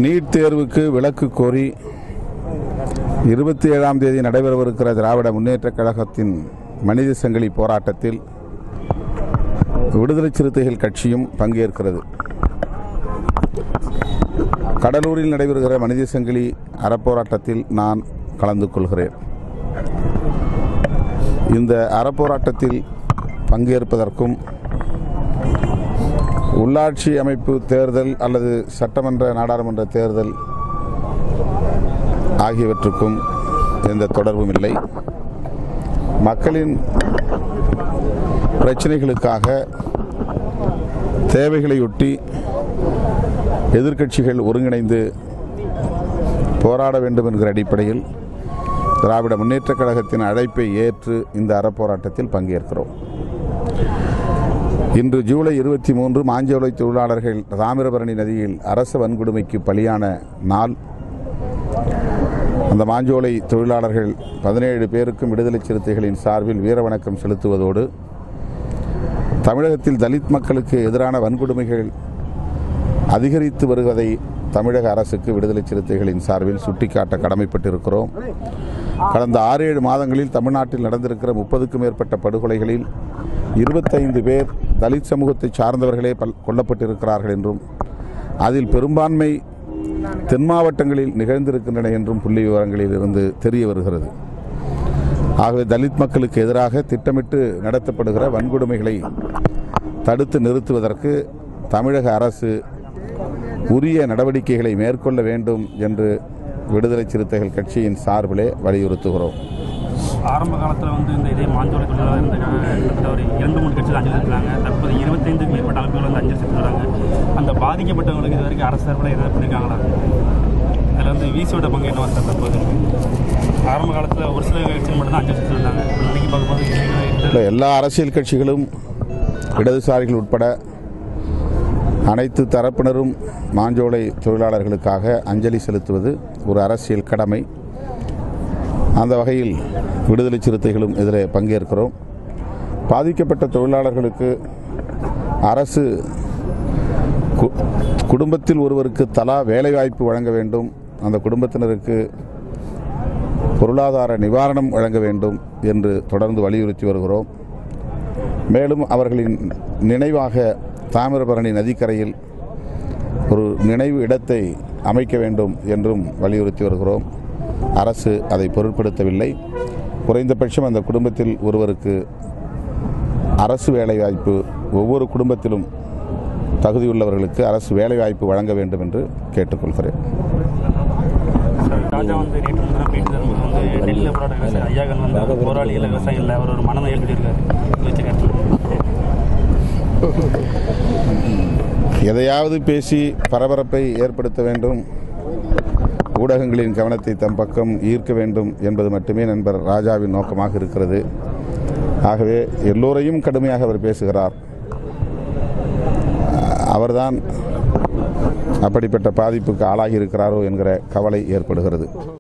NEET தேர்வுக்கு விலக்கு கோரி 27ஆம் தேதி நடைபெறவிருக்கிற திராவிட முன்னேற்றக் கழகத்தின் மனித சங்கிலி போராட்டத்தில் விடுதலை சிறுத்தைகள் கட்சியும் பங்கேற்கிறது. கடலூரில் நடைபெறுகிற மனித சங்கிலி அறப்போராட்டத்தில் நான் கலந்து கொள்கிறேன். இந்த அறப்போராட்டத்தில் பங்கேற்பதற்கும் உள்ளாட்சி அமைப்பு தேர்தல் அல்லது சட்டமன்ற நாடாளுமன்ற தேர்தல் ஆகியவற்றுக்கும் எந்த தொடர்பும் இல்லை. மக்களின் பிரச்சனைகளுக்காக தேவைகளையொட்டி எதிர்க்கட்சிகள் ஒருங்கிணைந்து போராட வேண்டும் என்கிற அடிப்படையில் திராவிட முன்னேற்றக் கழகத்தின் அழைப்பை ஏற்று இந்த அறப்போராட்டத்தில் பங்கேற்கிறோம். இன்று ஜூலை 23 மாஞ்சோலை தொழிலாளர்கள் தாமிரபரணி நதியில் அரச வன்கொடுமைக்கு பலியான நாள். அந்த மாஞ்சோலை தொழிலாளர்கள் 17 பேருக்கும் விடுதலை சிறுத்தைகளின் சார்பில் வீரவணக்கம் செலுத்துவதோடு தமிழகத்தில் தலித் மக்களுக்கு எதிரான வன்கொடுமைகள் அதிகரித்து வருவதை தமிழக அரசுக்கு விடுதலை சிறுத்தைகளின் சார்பில் சுட்டிக்காட்ட கடமைப்பட்டிருக்கிறோம். கடந்த 6-7 மாதங்களில் தமிழ்நாட்டில் நடந்திருக்கிற 30க்கும் மேற்பட்ட படுகொலைகளில் 25 பேர் தலித் சமூகத்தை சார்ந்தவர்களே கொல்லப்பட்டிருக்கிறார்கள் என்றும் அதில் பெரும்பான்மை தென் மாவட்டங்களில் நிகழ்ந்திருக்கின்றன என்றும் புள்ளி விவரங்களில் இருந்து தெரிய வருகிறது. ஆகவே தலித் மக்களுக்கு எதிராக திட்டமிட்டு நடத்தப்படுகிற வன்கொடுமைகளை தடுத்து நிறுத்துவதற்கு தமிழக அரசு உரிய நடவடிக்கைகளை மேற்கொள்ள வேண்டும் என்று விடுதலை சிறுத்தைகள் கட்சியின் சார்பிலே வலியுறுத்துகிறோம். ஆரம்ப காலத்தில் இந்த இதே மாஞ்சோலை தொழிலாளர் இருந்த ஒரு 2-3 கட்சியில் அஞ்சல் செலுத்துறாங்க. தற்போது 25க்கும் மேற்பட்ட அமைப்புகள் அஞ்சல் செலுத்துறாங்க. அந்த பாதிக்கப்பட்டவங்களுக்கு இது வரைக்கும் அரசு சார்பில் ஏதாவது பண்ணியிருக்காங்களா? அதில் விசியோட பங்கு என்ன சார்? தற்போது ஆரம்ப காலத்தில் ஒரு சில கட்சிகள் மட்டும் தான் அஞ்சல் செலுத்திருந்தாங்க. இன்னைக்கு பார்க்கும்போது எல்லா அரசியல் கட்சிகளும் இடதுசாரிகள் உட்பட அனைத்து தரப்பினரும் மாஞ்சோலை தொழிலாளர்களுக்காக அஞ்சலி செலுத்துவது ஒரு அரசியல் கடமை. அந்த வகையில் விடுதலை சிறுத்தைகளும் இதில் பங்கேற்கிறோம். பாதிக்கப்பட்ட தொழிலாளர்களுக்கு அரசு குடும்பத்தில் ஒருவருக்கு தலா வேலைவாய்ப்பு வழங்க வேண்டும், அந்த குடும்பத்தினருக்கு பொருளாதார நிவாரணம் வழங்க வேண்டும் என்று தொடர்ந்து வலியுறுத்தி வருகிறோம். மேலும் அவர்களின் நினைவாக தாமிரபரணி நதிக்கரையில் ஒரு நினைவு இடத்தை அமைக்க வேண்டும் என்றும் வலியுறுத்தி வருகிறோம். அரசு அதை பொருட்படுத்தவில்லை. குறைந்தபட்சம் அந்த குடும்பத்தில் ஒருவருக்கு அரசு வேலைவாய்ப்பு, ஒவ்வொரு குடும்பத்திலும் தகுதியுள்ளவர்களுக்கு அரசு வேலைவாய்ப்பு வழங்க வேண்டும் என்று கேட்டுக்கொள்கிறேன். ராஜா போராளிகள் விவசாயிகள் அவர் ஒரு மனதை ஏற்படுத்தியிருக்காரு. எதையாவது பேசி பரபரப்பை ஏற்படுத்த வேண்டும், ஊடகங்களின் கவனத்தை தம் பக்கம் ஈர்க்க வேண்டும் என்பது மட்டுமே நண்பர் ராஜாவின் நோக்கமாக இருக்கிறது. ஆகவே எல்லோரையும் கடுமையாக அவர் பேசுகிறார். அவர்தான் அப்படிப்பட்ட பாதிப்புக்கு ஆளாகி இருக்கிறாரோ என்கிற கவலை ஏற்படுகிறது.